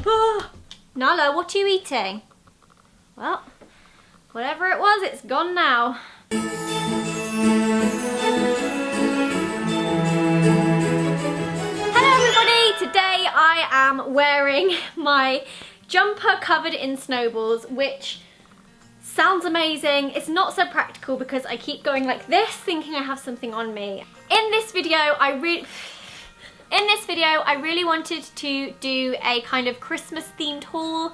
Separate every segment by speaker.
Speaker 1: Oh. Nala, what are you eating? Well, whatever it was, it's gone now. Hello everybody! Today I am wearing my jumper covered in snowballs, which sounds amazing. It's not so practical because I keep going like this thinking I have something on me. In this video I really wanted to do a kind of Christmas themed haul.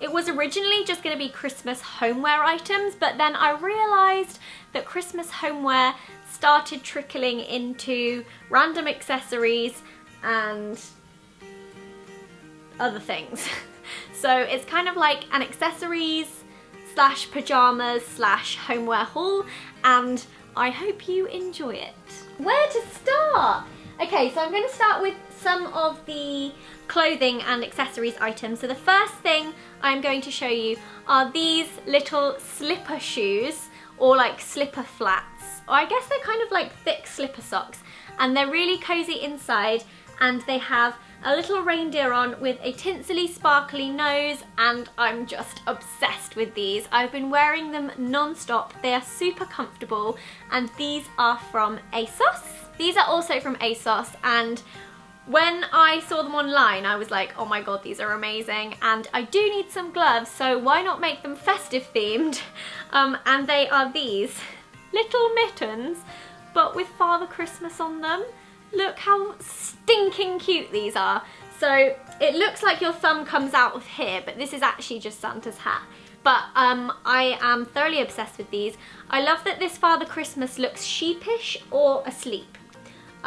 Speaker 1: It was originally just going to be Christmas homeware items, but then I realised that Christmas homeware started trickling into random accessories and other things. So it's kind of like an accessories slash pajamas slash homeware haul, and I hope you enjoy it. Where to start? Okay, so I'm going to start with some of the clothing and accessories items. So the first thing I'm going to show you are these little slipper shoes, or like slipper flats. Or I guess they're kind of like thick slipper socks, and they're really cozy inside, and they have a little reindeer on with a tinselly sparkly nose, and I'm just obsessed with these. I've been wearing them non-stop. They are super comfortable, and these are from ASOS. These are also from ASOS, and when I saw them online I was like, oh my god, these are amazing, and I do need some gloves, so why not make them festive themed? And they are these little mittens, but with Father Christmas on them. Look how stinking cute these are. So it looks like your thumb comes out of here, but this is actually just Santa's hat. But I am thoroughly obsessed with these. I love that this Father Christmas looks sheepish or asleep.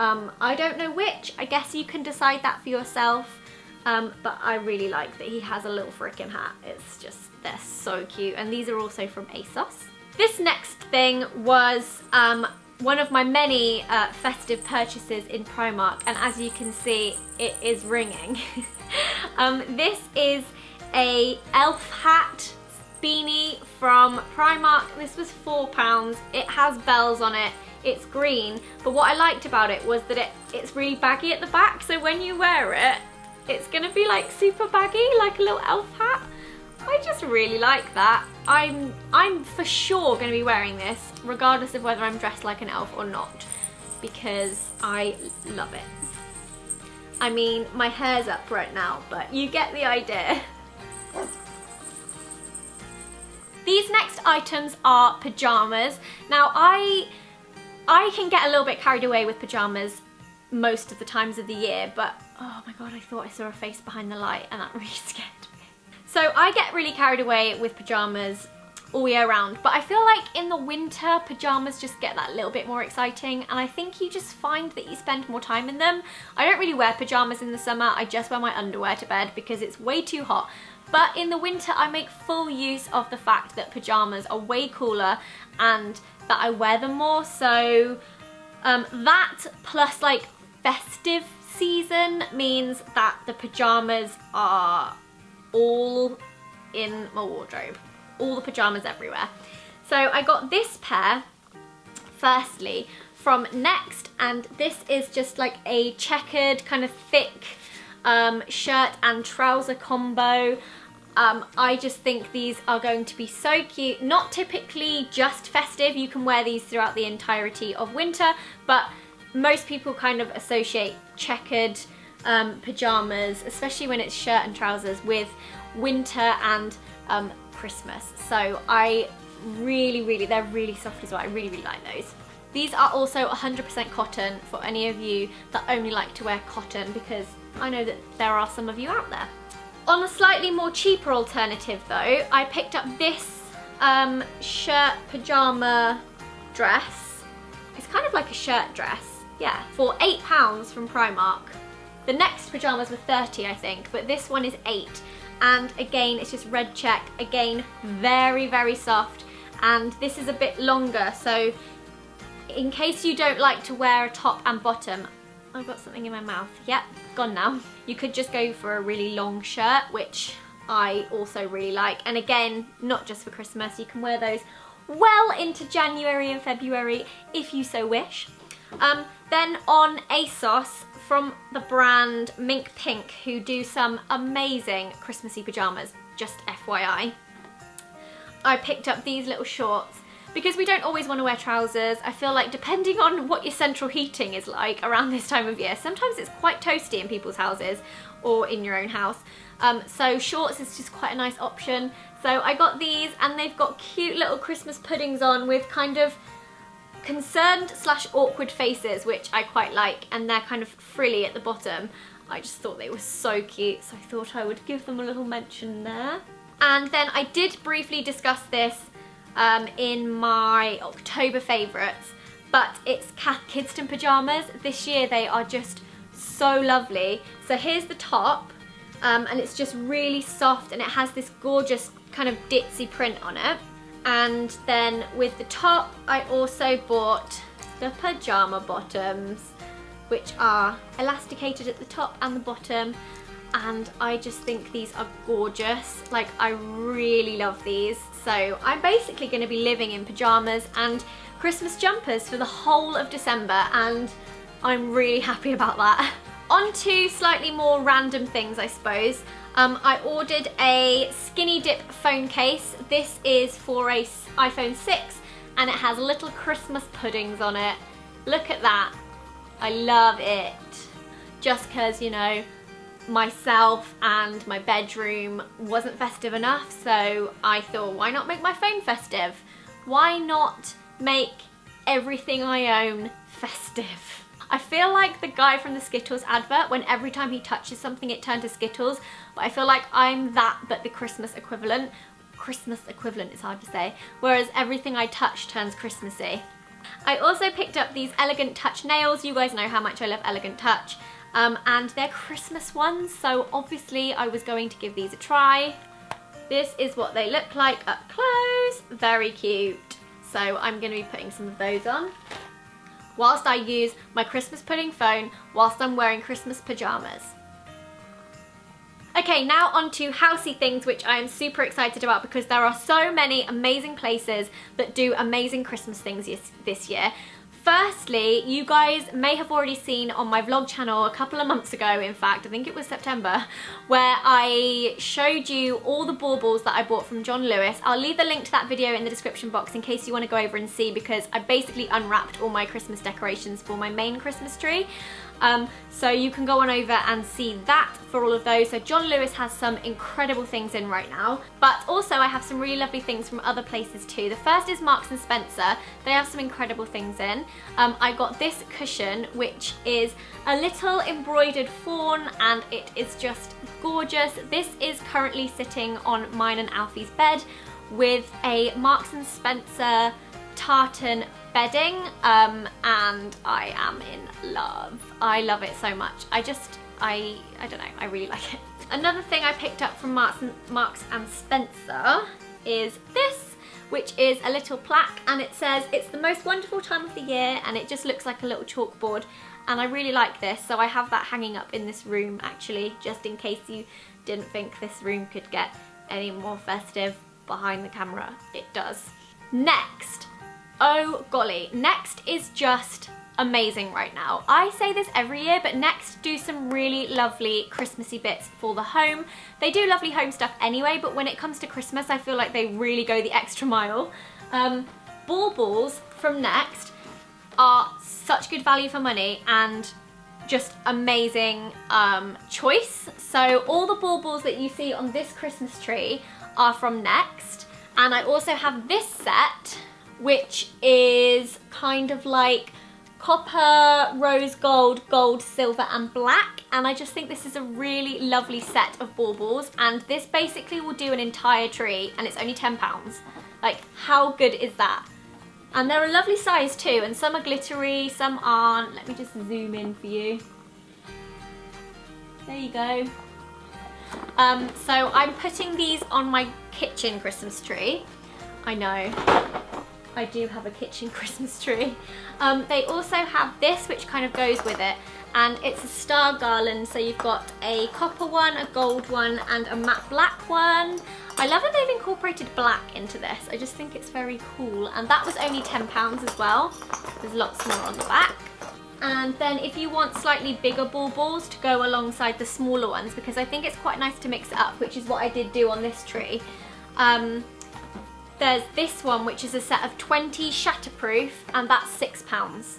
Speaker 1: I don't know which. I guess you can decide that for yourself. But I really like that he has a little freaking hat. It's just, they're so cute. And these are also from ASOS. This next thing was one of my many festive purchases in Primark, and as you can see, it is ringing. This is a elf hat beanie from Primark. This was £4. It has bells on it. It's green, but what I liked about it was that it's really baggy at the back, so when you wear it, it's gonna be like super baggy, like a little elf hat. I just really like that. I'm for sure going to be wearing this regardless of whether I'm dressed like an elf or not, because I love it. I mean, my hair's up right now, but you get the idea. These next items are pajamas. Now I can get a little bit carried away with pajamas most of the times of the year, but oh my god, I thought I saw a face behind the light and that really scared me. So I get really carried away with pajamas all year round, but I feel like in the winter pajamas just get that little bit more exciting, and I think you just find that you spend more time in them. I don't really wear pajamas in the summer, I just wear my underwear to bed because it's way too hot. But in the winter I make full use of the fact that pajamas are way cooler and that I wear them more, so that plus like festive season means that the pajamas are all in my wardrobe. All the pajamas everywhere. So I got this pair firstly from Next, and this is just like a checkered kind of thick shirt and trouser combo. I just think these are going to be so cute. Not typically just festive, you can wear these throughout the entirety of winter, but most people kind of associate checkered pajamas, especially when it's shirt and trousers, with winter and Christmas. So I really, they're really soft as well. I really like those. These are also 100% cotton for any of you that only like to wear cotton, because I know that there are some of you out there. On a slightly more cheaper alternative though, I picked up this shirt pajama dress. It's kind of like a shirt dress, yeah, for £8 from Primark. The next pajamas were 30, I think, but this one is 8. And again, it's just red check. Again, very soft. And this is a bit longer, so in case you don't like to wear a top and bottom, I've got something in my mouth. Yep, gone now. You could just go for a really long shirt, which I also really like. And again, not just for Christmas, you can wear those well into January and February if you so wish. Then on ASOS from the brand Mink Pink, who do some amazing Christmassy pajamas, just FYI. I picked up these little shorts because we don't always want to wear trousers. I feel like depending on what your central heating is like around this time of year, sometimes it's quite toasty in people's houses or in your own house. So shorts is just quite a nice option. So I got these, and they've got cute little Christmas puddings on with kind of concerned / awkward faces, which I quite like, and they're kind of frilly at the bottom. I just thought they were so cute, so I thought I would give them a little mention there. And then I did briefly discuss this in my October favourites, but it's Kidston pyjamas. This year they are just so lovely. So here's the top, and it's just really soft, and it has this gorgeous kind of ditzy print on it. And then with the top, I also bought the pyjama bottoms, which are elasticated at the top and the bottom, and I just think these are gorgeous. Like, I really love these. So I'm basically going to be living in pyjamas and Christmas jumpers for the whole of December, and I'm really happy about that. On to slightly more random things, I suppose. I ordered a skinny dip phone case. This is for a iPhone 6, and it has little Christmas puddings on it. Look at that. I love it. Just because, you know, myself and my bedroom wasn't festive enough, so I thought, why not make my phone festive? Why not make everything I own festive? I feel like the guy from the Skittles advert, when every time he touches something it turned to Skittles, but I feel like I'm that, but the Christmas equivalent. Christmas equivalent is hard to say, whereas everything I touch turns Christmassy. I also picked up these Elegant Touch nails. You guys know how much I love Elegant Touch. And they're Christmas ones, so obviously I was going to give these a try. This is what they look like up close. Very cute. So I'm going to be putting some of those on whilst I use my Christmas pudding phone whilst I'm wearing Christmas pyjamas. Okay, now on to housey things, which I am super excited about because there are so many amazing places that do amazing Christmas things this year. Firstly, you guys may have already seen on my vlog channel a couple of months ago, in fact, I think it was September, where I showed you all the baubles that I bought from John Lewis. I'll leave the link to that video in the description box in case you want to go over and see, because I basically unwrapped all my Christmas decorations for my main Christmas tree. So you can go on over and see that for all of those. So John Lewis has some incredible things in right now, but also I have some really lovely things from other places too. The first is Marks and Spencer. They have some incredible things in. I got this cushion, which is a little embroidered fawn, and it is just gorgeous. This is currently sitting on mine and Alfie's bed with a Marks and Spencer tartan bedding, and I am in love. I love it so much. I don't know, I really like it. Another thing I picked up from Marks and Spencer is this, which is a little plaque, and it says, "It's the most wonderful time of the year," and it just looks like a little chalkboard, and I really like this, so I have that hanging up in this room actually, just in case you didn't think this room could get any more festive behind the camera. It does. Next, oh golly, Next is just amazing right now. I say this every year, but Next do some really lovely Christmassy bits for the home. They do lovely home stuff anyway, but when it comes to Christmas, I feel like they really go the extra mile. Baubles from Next are such good value for money and just amazing choice. So all the baubles that you see on this Christmas tree are from Next, and I also have this set, which is kind of like copper, rose gold, gold, silver and black, and I just think this is a really lovely set of baubles, and this basically will do an entire tree, and it's only £10. Like, how good is that? And they're a lovely size too, and some are glittery, some aren't. Let me just zoom in for you. There you go. So I'm putting these on my kitchen Christmas tree. I know, I do have a kitchen Christmas tree. They also have this, which kind of goes with it, and it's a star garland. So you've got a copper one, a gold one, and a matte black one. I love that they've incorporated black into this. I just think it's very cool, and that was only £10 as well. There's lots more on the back. And then if you want slightly bigger baubles to go alongside the smaller ones, because I think it's quite nice to mix it up, which is what I did do on this tree. There's this one, which is a set of 20 shatterproof, and that's £6.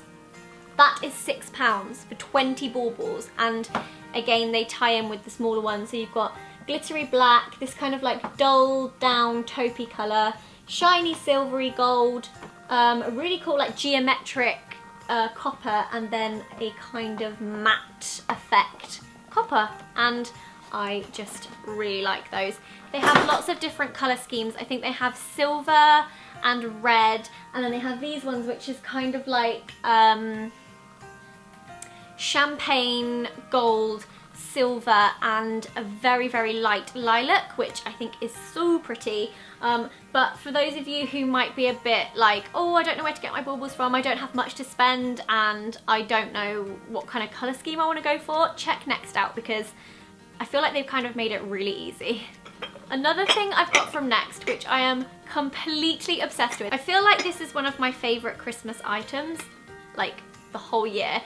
Speaker 1: That is £6 for 20 baubles, and again they tie in with the smaller ones. So you've got glittery black, this kind of like dull down taupey colour, shiny silvery gold, a really cool like geometric copper, and then a kind of matte effect copper, and I just really like those. They have lots of different colour schemes. I think they have silver and red, and then they have these ones which is kind of like champagne, gold, silver, and a very, very light lilac, which I think is so pretty. But for those of you who might be a bit like, oh, I don't know where to get my baubles from, I don't have much to spend, and I don't know what kind of colour scheme I want to go for, check Next out, because I feel like they've kind of made it really easy. Another thing I've got from Next, which I am completely obsessed with, I feel like this is one of my favourite Christmas items, like the whole year,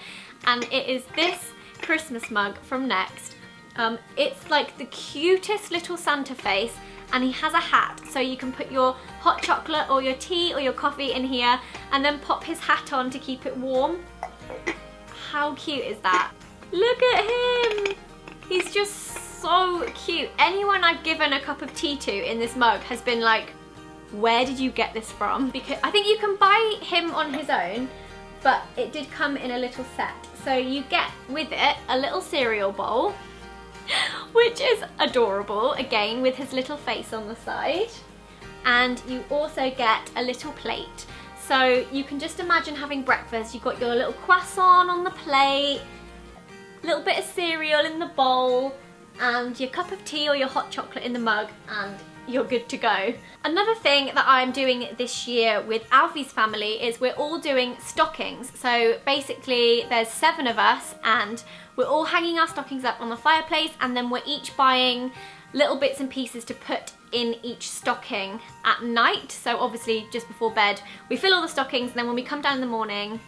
Speaker 1: and it is this Christmas mug from Next. It's like the cutest little Santa face, and he has a hat, so you can put your hot chocolate or your tea or your coffee in here and then pop his hat on to keep it warm. How cute is that? Look at him! He's just so cute. Anyone I've given a cup of tea to in this mug has been like, where did you get this from? Because I think you can buy him on his own, but it did come in a little set. So you get with it a little cereal bowl, which is adorable, again with his little face on the side. And you also get a little plate. So you can just imagine having breakfast. You've got your little croissant on the plate, a little bit of cereal in the bowl, and your cup of tea or your hot chocolate in the mug, and you're good to go. Another thing that I'm doing this year with Alfie's family is we're all doing stockings. So basically there's 7 of us, and we're all hanging our stockings up on the fireplace, and then we're each buying little bits and pieces to put in each stocking at night. So obviously just before bed we fill all the stockings, and then when we come down in the morning,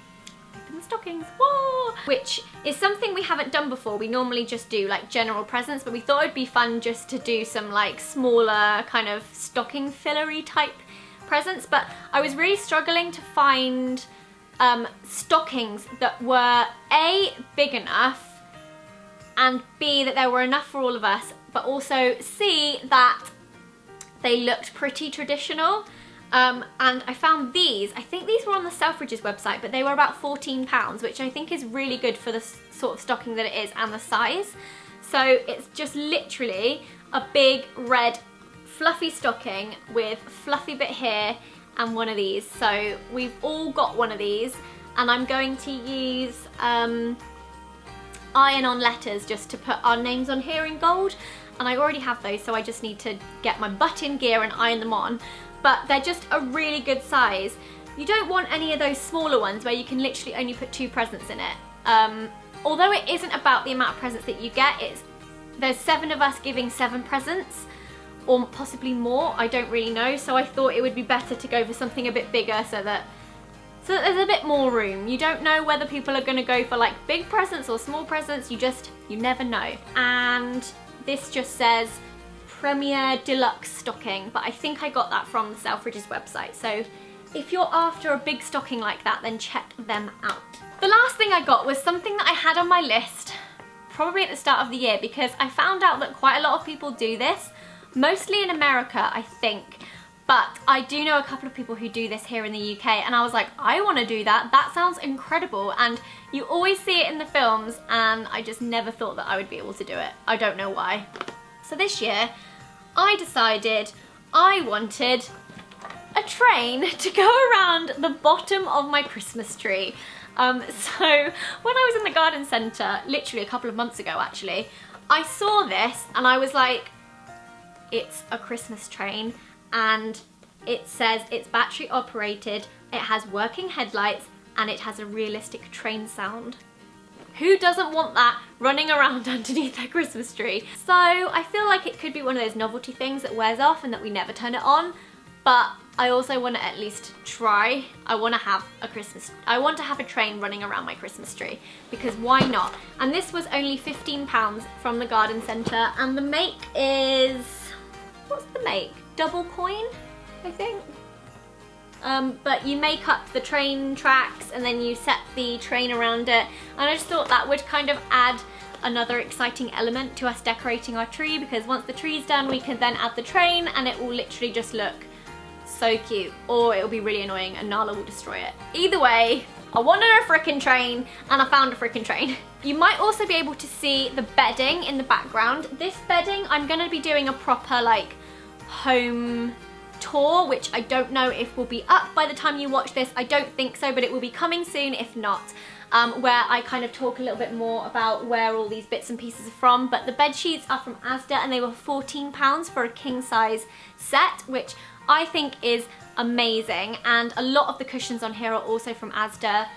Speaker 1: open the stockings, whoa! Which is something we haven't done before. We normally just do like general presents, but we thought it'd be fun just to do some like smaller kind of stocking fillery type presents. But I was really struggling to find stockings that were A, big enough, and B, that there were enough for all of us, but also C, that they looked pretty traditional. And I found these. I think these were on the Selfridges website, but they were about £14, which I think is really good for the sort of stocking that it is and the size. So it's just literally a big red fluffy stocking with fluffy bit here and one of these. So we've all got one of these, and I'm going to use iron-on letters just to put our names on here in gold, and I already have those, so I just need to get my butt in gear and iron them on. But they're just a really good size. You don't want any of those smaller ones where you can literally only put 2 presents in it. Although it isn't about the amount of presents that you get, there's 7 of us giving 7 presents, or possibly more, I don't really know. So I thought it would be better to go for something a bit bigger so that there's a bit more room. You don't know whether people are gonna go for like big presents or small presents, you never know. And this just says Premier Deluxe Stocking, but I think I got that from the Selfridges website. So if you're after a big stocking like that, then check them out. The last thing I got was something that I had on my list probably at the start of the year, because I found out that quite a lot of people do this, mostly in America, I think. But I do know a couple of people who do this here in the UK, and I was like, I want to do that. That sounds incredible. And you always see it in the films, and I just never thought that I would be able to do it. I don't know why. So this year, I decided I wanted a train to go around the bottom of my Christmas tree. So when I was in the garden centre, literally a couple of months ago actually, I saw this and I was like, it's a Christmas train, and it says it's battery operated, it has working headlights, and it has a realistic train sound. Who doesn't want that running around underneath their Christmas tree? So I feel like it could be one of those novelty things that wears off and that we never turn it on, but I also want to at least try. I want to have a train running around my Christmas tree, because why not? And this was only £15 from the garden centre, and the make is, what's the make? Double coin, I think. But you make up the train tracks and then you set the train around it, and I just thought that would kind of add another exciting element to us decorating our tree, because once the tree's done we can then add the train and it will literally just look so cute, or it'll be really annoying and Nala will destroy it. Either way, I wanted a frickin' train and I found a frickin' train. You might also be able to see the bedding in the background. This bedding, I'm gonna be doing a proper like home tour, which I don't know if will be up by the time you watch this. I don't think so, but it will be coming soon if not, where I kind of talk a little bit more about where all these bits and pieces are from. But the bed sheets are from Asda and they were £14 for a king size set, which I think is amazing. And a lot of the cushions on here are also from Asda,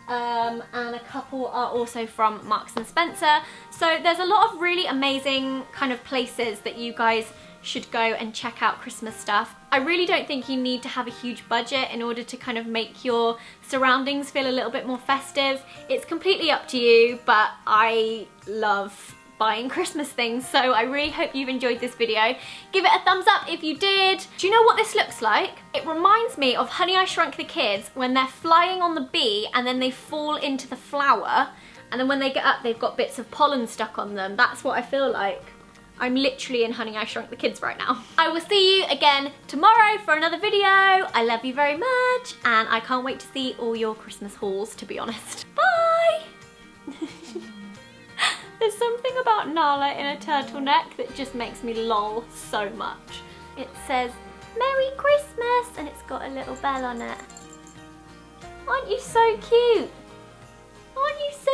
Speaker 1: and a couple are also from Marks and Spencer. So there's a lot of really amazing kind of places that you guys should go and check out Christmas stuff. I really don't think you need to have a huge budget in order to kind of make your surroundings feel a little bit more festive. It's completely up to you, but I love buying Christmas things, so I really hope you've enjoyed this video. Give it a thumbs up if you did. Do you know what this looks like? It reminds me of Honey, I Shrunk the Kids when they're flying on the bee and then they fall into the flower, and then when they get up they've got bits of pollen stuck on them. That's what I feel like. I'm literally in Honey, I Shrunk the Kids right now. I will see you again tomorrow for another video. I love you very much, and I can't wait to see all your Christmas hauls, to be honest. Bye! There's something about Nala in a turtleneck that just makes me lol so much. It says, Merry Christmas, and it's got a little bell on it. Aren't you so cute? Aren't you so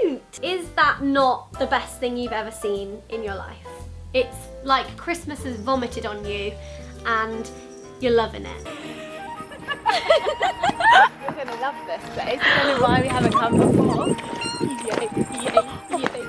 Speaker 1: cute? Is that not the best thing you've ever seen in your life? It's like Christmas has vomited on you and you're loving it.
Speaker 2: You're gonna love this place. I don't know why we haven't come before.